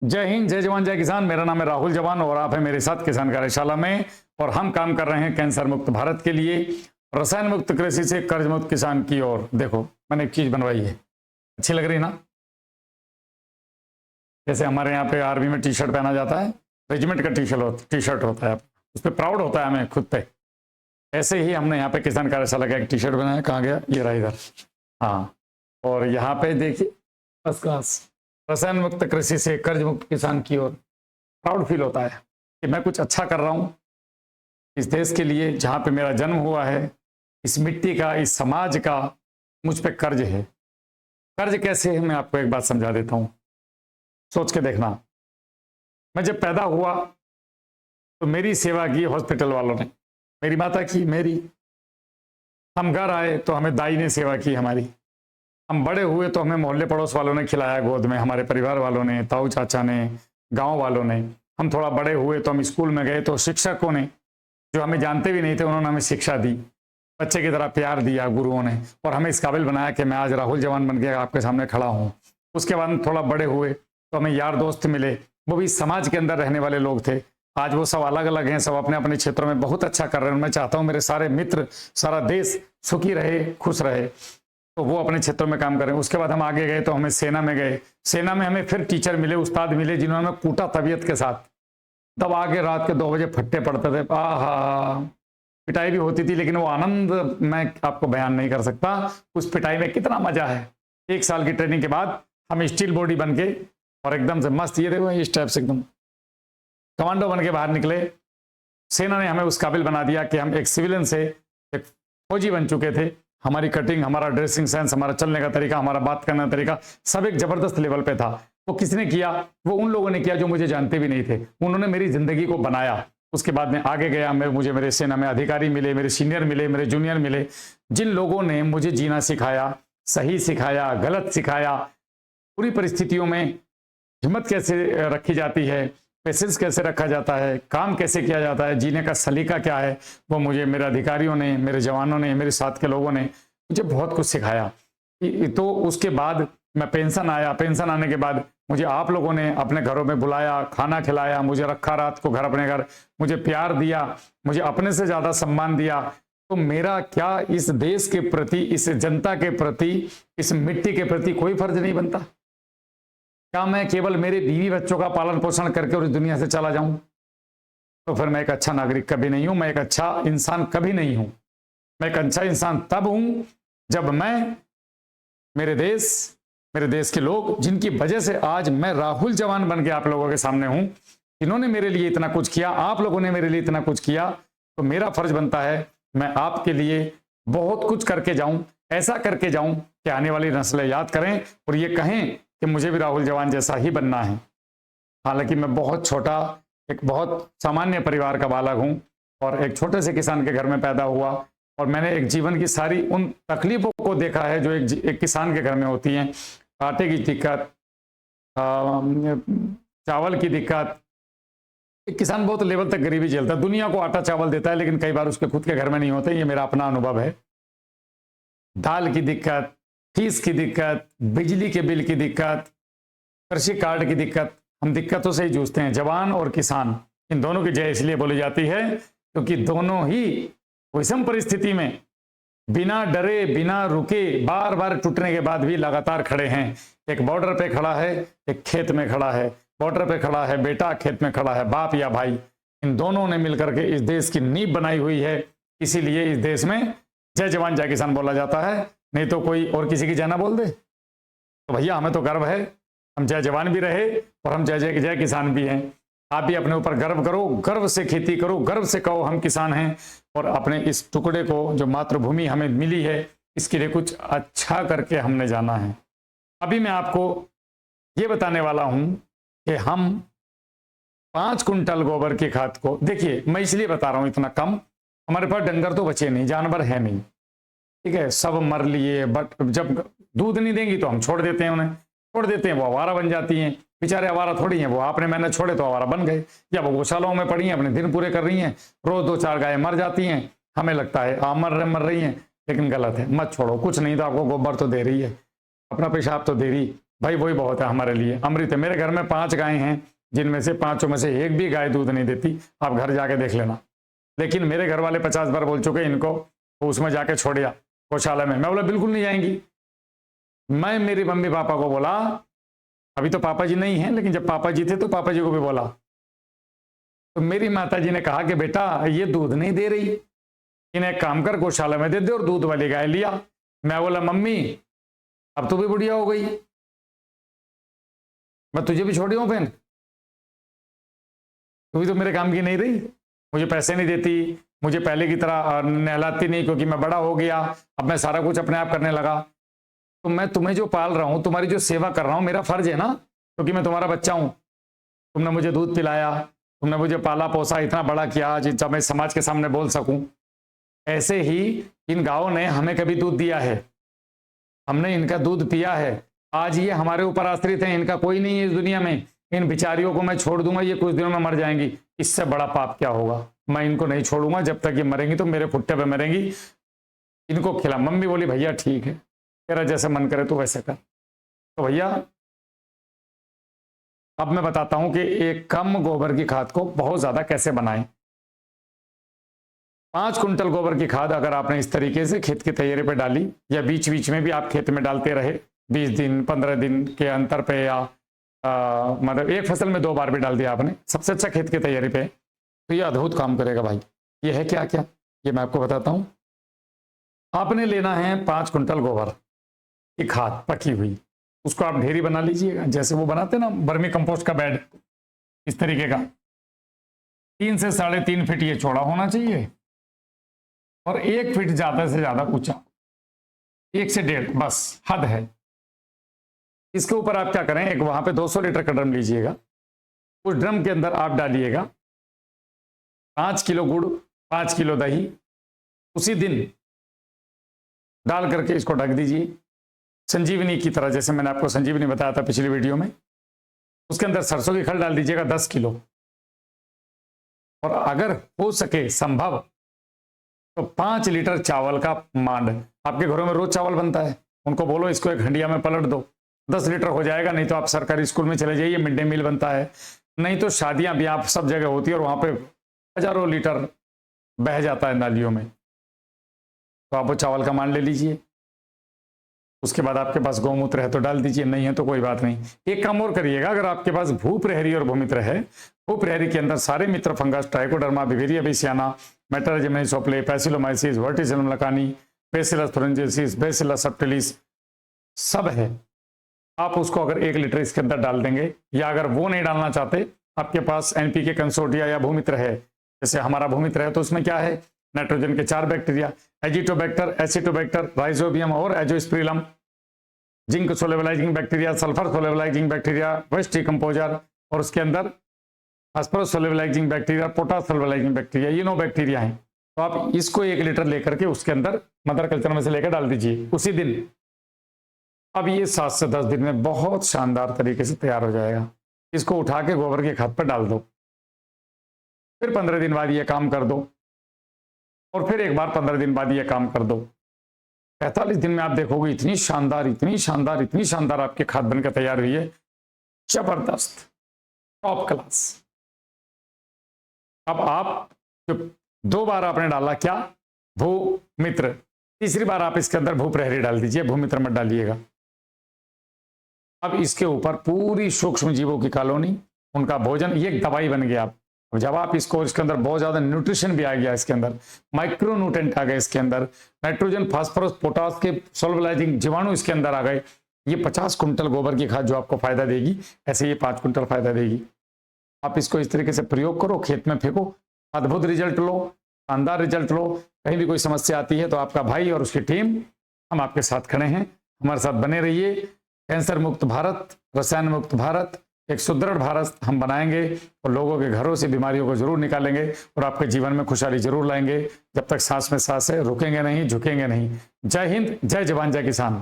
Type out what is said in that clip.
जय हिंद, जय जवान, जय किसान। मेरा नाम है राहुल जवान और आप हैं मेरे साथ किसान कार्यशाला में। और हम काम कर रहे हैं कैंसर मुक्त भारत के लिए, रसायन मुक्त कृषि से कर्ज मुक्त किसान की ओर। देखो मैंने एक चीज बनवाई है, अच्छी लग रही है ना। जैसे हमारे यहाँ पे आर्मी में टी शर्ट पहना जाता है, रेजिमेंट का टी शर्ट होता है, उस पर प्राउड होता है हमें खुद पे। ऐसे ही हमने यहाँ पे किसान कार्यशाला का एक टी शर्ट बनाया। कहाँ गया? ये रहा इधर। हाँ, और यहाँ पे देखिए फर्स्ट क्लास, रसायन मुक्त कृषि से कर्ज मुक्त किसान की ओर। प्राउड फील होता है कि मैं कुछ अच्छा कर रहा हूँ इस देश के लिए, जहाँ पे मेरा जन्म हुआ है, इस मिट्टी का, इस समाज का मुझ पे कर्ज है। कर्ज कैसे है मैं आपको एक बात समझा देता हूँ, सोच के देखना। मैं जब पैदा हुआ तो मेरी सेवा की हॉस्पिटल वालों ने, मेरी माता की, मेरी। हम घर आए तो हमें दाई ने सेवा की हमारी। हम बड़े हुए तो हमें मोहल्ले पड़ोस वालों ने खिलाया गोद में, हमारे परिवार वालों ने, ताऊ चाचा ने, गांव वालों ने। हम थोड़ा बड़े हुए तो हम स्कूल में गए तो शिक्षकों ने, जो हमें जानते भी नहीं थे, उन्होंने हमें शिक्षा दी, बच्चे की तरह प्यार दिया गुरुओं ने, और हमें इस काबिल बनाया कि मैं आज राहुल जवान बन के आपके सामने खड़ा हूँ। उसके बाद हम थोड़ा बड़े हुए तो हमें यार दोस्त मिले, वो भी समाज के अंदर रहने वाले लोग थे। आज वो सब अलग अलग हैं, सब अपने अपने क्षेत्रों में बहुत अच्छा कर रहे हैं। मैं चाहता हूँ मेरे सारे मित्र, सारा देश सुखी रहे, खुश रहे, तो वो अपने क्षेत्रों में काम करें। उसके बाद हम आगे गए तो हमें सेना में गए। सेना में हमें फिर टीचर मिले, उस्ताद मिले, जिन्होंने हमें कूटा तबीयत के साथ। तब आगे रात के 2 बजे फट्टे पड़ते थे, आहा, पिटाई भी होती थी, लेकिन वो आनंद मैं आपको बयान नहीं कर सकता। उस पिटाई में कितना मजा है। 1 साल की ट्रेनिंग के बाद हम स्टील बॉडी बन के और एकदम से मस्त, ये देखो इस टाइप से एकदम कमांडो बन के बाहर निकले। सेना ने हमें उस काबिल बना दिया कि हम एक सिविलियन से एक फौजी बन चुके थे। हमारी कटिंग, हमारा ड्रेसिंग सेंस, हमारा चलने का तरीका, हमारा बात करने का तरीका, सब एक जबरदस्त लेवल पे था। वो किसने किया? वो उन लोगों ने किया जो मुझे जानते भी नहीं थे। उन्होंने मेरी जिंदगी को बनाया। उसके बाद में आगे गया, मुझे मेरे सेना में अधिकारी मिले, मेरे सीनियर मिले, मेरे जूनियर मिले, जिन लोगों ने मुझे जीना सिखाया, सही सिखाया, गलत सिखाया, पूरी परिस्थितियों में हिम्मत कैसे रखी जाती है, पेशेंस कैसे रखा जाता है, काम कैसे किया जाता है, जीने का सलीका क्या है, वो मुझे मेरे अधिकारियों ने, मेरे जवानों ने, मेरे साथ के लोगों ने मुझे बहुत कुछ सिखाया। तो उसके बाद मैं पेंशन आया। पेंशन आने के बाद मुझे आप लोगों ने अपने घरों में बुलाया, खाना खिलाया, मुझे रखा रात को घर, अपने घर, मुझे प्यार दिया, मुझे अपने से ज्यादा सम्मान दिया। तो मेरा क्या इस देश के प्रति, इस जनता के प्रति, इस मिट्टी के प्रति कोई फर्ज नहीं बनता? क्या मैं केवल मेरे बीवी बच्चों का पालन पोषण करके और इस दुनिया से चला जाऊं? तो फिर मैं एक अच्छा नागरिक कभी नहीं हूं, मैं एक अच्छा इंसान कभी नहीं हूं। मैं एक अच्छा इंसान तब हूं जब मैं मेरे देश के लोग, जिनकी वजह से आज मैं राहुल जवान बन के आप लोगों के सामने हूं, जिन्होंने मेरे लिए इतना कुछ किया, आप लोगों ने मेरे लिए इतना कुछ किया, तो मेरा फर्ज बनता है मैं आपके लिए बहुत कुछ करके जाऊं, ऐसा करके जाऊं कि आने वाली नस्लें याद करें और ये कहें कि मुझे भी राहुल जवान जैसा ही बनना है। हालांकि मैं बहुत छोटा, एक बहुत सामान्य परिवार का बालक हूं और एक छोटे से किसान के घर में पैदा हुआ, और मैंने एक जीवन की सारी उन तकलीफों को देखा है जो एक किसान के घर में होती हैं। आटे की दिक्कत, चावल की दिक्कत। एक किसान बहुत लेवल तक गरीबी झेलता है, दुनिया को आटा चावल देता है, लेकिन कई बार उसके खुद के घर में नहीं होते। ये मेरा अपना अनुभव है। दाल की दिक्कत, फीस की दिक्कत, बिजली के बिल की दिक्कत, कृषि कार्ड की दिक्कत, हम दिक्कतों से ही जूझते हैं। जवान और किसान, इन दोनों की जय इसलिए बोली जाती है क्योंकि दोनों ही विषम परिस्थिति में बिना डरे, बिना रुके, बार बार टूटने के बाद भी लगातार खड़े हैं। एक बॉर्डर पे खड़ा है, एक खेत में खड़ा है। बॉर्डर पे खड़ा है बेटा, खेत में खड़ा है बाप या भाई। इन दोनों ने मिलकर के इस देश की नींव बनाई हुई है। इसीलिए इस देश में जय जवान जय किसान बोला जाता है। नहीं तो कोई और किसी की जय ना बोल दे। तो भैया हमें तो गर्व है, हम जय जवान भी रहे और हम जय जय जय किसान भी हैं। आप भी अपने ऊपर गर्व करो, गर्व से खेती करो, गर्व से कहो हम किसान हैं, और अपने इस टुकड़े को, जो मातृभूमि हमें मिली है, इसके लिए कुछ अच्छा करके हमने जाना है। अभी मैं आपको ये बताने वाला हूं कि हम 5 कुंटल गोबर की खाद को, देखिए मैं इसलिए बता रहा हूं इतना कम, हमारे पास डंगर तो बचे नहीं, जानवर है नहीं, ठीक है, सब मर लिए। बट जब दूध नहीं देंगी तो हम छोड़ देते हैं, उन्हें छोड़ देते हैं, वो आवारा बन जाती हैं। बेचारे आवारा थोड़ी हैं, वो आपने मैंने छोड़े तो आवारा बन गए, या वो गौशालाओं में पड़ी हैं, अपने दिन पूरे कर रही हैं। रोज 2-4 गायें मर जाती हैं, हमें लगता है मर रही हैं, लेकिन गलत है। मत छोड़ो, कुछ नहीं तो आपको गोबर तो दे रही है, अपना पेशाब तो दे रही, भाई वही बहुत है हमारे लिए, अमृत है। मेरे घर में 5 गायें हैं, जिनमें से 5 में से एक भी गाय दूध नहीं देती, आप घर जाके देख लेना। लेकिन मेरे घर वाले 50 बार बोल चुके इनको तो उसमें जाके छोड़िया गौशाला में। मैं बोला बिल्कुल नहीं जाएंगी। मैं मेरी मम्मी पापा को बोला, अभी तो पापा जी नहीं हैं, लेकिन जब पापा जी थे तो पापा जी को भी बोला, तो मेरी माता जी ने कहा कि बेटा ये दूध नहीं दे रही, इन्हें काम कर गौशाला में दे दे, और दूध वाली गाय लिया। मैं बोला मम्मी अब तो भी बुढ़िया हो गई, मैं तुझे भी छोड़ी हूं बहन, तू भी तो मेरे काम की नहीं रही, मुझे पैसे नहीं देती, मुझे पहले की तरह नहलाती नहीं, क्योंकि मैं बड़ा हो गया, अब मैं सारा कुछ अपने आप करने लगा। तो मैं तुम्हें जो पाल रहा हूं, तुम्हारी जो सेवा कर रहा हूं, मेरा फर्ज है ना, क्योंकि मैं तुम्हारा बच्चा हूं। तुमने मुझे दूध पिलाया, तुमने मुझे पाला पोसा, इतना बड़ा किया जब मैं समाज के सामने बोल सकूं। ऐसे ही इन गायों ने हमें कभी दूध दिया है, हमने इनका दूध पिया है, आज ये हमारे ऊपर आश्रित हैं, इनका कोई नहीं है इस दुनिया में। इन बिचारियों को मैं छोड़ दूंगा, ये कुछ दिनों में मर जाएंगी, इससे बड़ा पाप क्या होगा। मैं इनको नहीं छोड़ूंगा, जब तक ये मरेंगी तो मेरे फुट्टे पे मरेंगी, इनको खिला। मम्मी बोली भैया ठीक है, तेरा जैसे मन करे तो वैसे कर। तो भैया अब मैं बताता हूं कि एक कम गोबर की खाद को बहुत ज्यादा कैसे बनाएं। 5 कुंटल गोबर की खाद अगर आपने इस तरीके से खेत की तैयारी पे डाली, या बीच बीच में भी आप खेत में डालते रहे, 20 दिन 15 दिन के अंतर पे, या मतलब एक फसल में 2 बार भी डाल दिया आपने, सबसे अच्छा खेत की तैयारी पे, तो ये अद्भुत काम करेगा भाई। ये है क्या क्या, ये मैं आपको बताता हूं। आपने लेना है 5 कुंटल गोबर की खाद पकी हुई, उसको आप ढेरी बना लीजिएगा, जैसे वो बनाते ना वर्मी कंपोस्ट का बेड, इस तरीके का 3 से 3.5 फीट ये चौड़ा होना चाहिए, और 1 फीट ज्यादा से ज्यादा ऊंचा, 1 से 1.5 बस हद है। इसके ऊपर आप क्या करें, एक वहां पे 200 लीटर का ड्रम लीजिएगा, उस ड्रम के अंदर आप डालिएगा 5 किलो गुड़, 5 किलो दही, उसी दिन डाल करके इसको ढक दीजिए संजीवनी की तरह, जैसे मैंने आपको संजीवनी बताया था पिछली वीडियो में। उसके अंदर सरसों की खल डाल दीजिएगा 10 किलो, और अगर हो सके संभव तो 5 लीटर चावल का मांड, आपके घरों में रोज चावल बनता है, उनको बोलो इसको एक हंडिया में पलट दो, 10 लीटर हो जाएगा। नहीं तो आप सरकारी स्कूल में चले जाइए, मिड डे मील बनता है, नहीं तो शादियां भी आप सब जगह होती है, और वहां पे हजारों लीटर बह जाता है नालियों में, तो आप वो चावल का मांड ले लीजिए। उसके बाद आपके पास गौमूत्र है तो डाल दीजिए, नहीं है तो कोई बात नहीं। एक काम और करिएगा, अगर आपके पास भूप्रहरी और भूमित्र है, भूप्रहरी के अंदर सारे मित्र fungus, Trichoderma, Beauveria bassiana, Metarhizium anisopliae, Paecilomyces, Verticillium lecanii, Bacillus thuringiensis, Bacillus subtilis सब है। आप उसको अगर 1 लीटर इसके अंदर डाल देंगे, या अगर वो नहीं डालना चाहते, आपके पास एनपीके कंसोर्टिया या भूमित्र है, जैसे हमारा भूमित्र है, तो उसमें क्या है, नाइट्रोजन के 4 बैक्टीरिया, एजिटोबैक्टर, एसिटोबैक्टर, राइजोबियम और Azospirillum, zinc solubilizing bacteria, sulphur solubilizing bacteria, waste decomposer, और उसके अंदर phosphorus solubilizing bacteria, potash solubilizing bacteria, ये 9 बैक्टीरिया हैं। तो आप इसको 1 लीटर लेकर के उसके अंदर मदर कल्चर में से लेकर डाल दीजिए उसी दिन। अब ये 7 से 10 दिन में बहुत शानदार तरीके से तैयार हो जाएगा। इसको उठा के गोबर की खाद पर डाल दो, फिर 15 दिन बाद ये काम कर दो, और फिर एक बार 15 दिन बाद ये काम कर दो। 45 दिन में आप देखोगे इतनी शानदार, इतनी शानदार, इतनी शानदार आपकी खाद बनकर तैयार हुई है, जबरदस्त, टॉप क्लास। अब आप जो 2 बार आपने डाला क्या, भू मित्र, तीसरी बार आप इसके अंदर भूप्रहरी डाल दीजिए, भूमित्र मत डालिएगा। अब इसके ऊपर पूरी सूक्ष्म जीवों की कॉलोनी, उनका भोजन, ये एक दवाई बन गया। अब जब आप इसको, इसके अंदर बहुत ज्यादा न्यूट्रिशन भी आ गया, इसके अंदर माइक्रो न्यूट्रेंट आ गए, इसके अंदर नाइट्रोजन, फास्फोरस, पोटास के सोलबलाइजिंग जीवाणु इसके अंदर आ गए। ये 50 कुंटल गोबर की खाद जो आपको फायदा देगी, ऐसे ये 5 कुंटल फायदा देगी। आप इसको इस तरीके से प्रयोग करो, खेत में फेंको, अद्भुत रिजल्ट लो, शानदार रिजल्ट लो। कहीं भी कोई समस्या आती है तो आपका भाई और उसकी टीम, हम आपके साथ खड़े हैं, हमारे साथ बने रहिए। कैंसर मुक्त भारत, रसायन मुक्त भारत, एक सुदृढ़ भारत हम बनाएंगे, और लोगों के घरों से बीमारियों को जरूर निकालेंगे, और आपके जीवन में खुशहाली जरूर लाएंगे। जब तक सांस में सांस है, रुकेंगे नहीं, झुकेंगे नहीं। जय हिंद, जय जवान, जय किसान।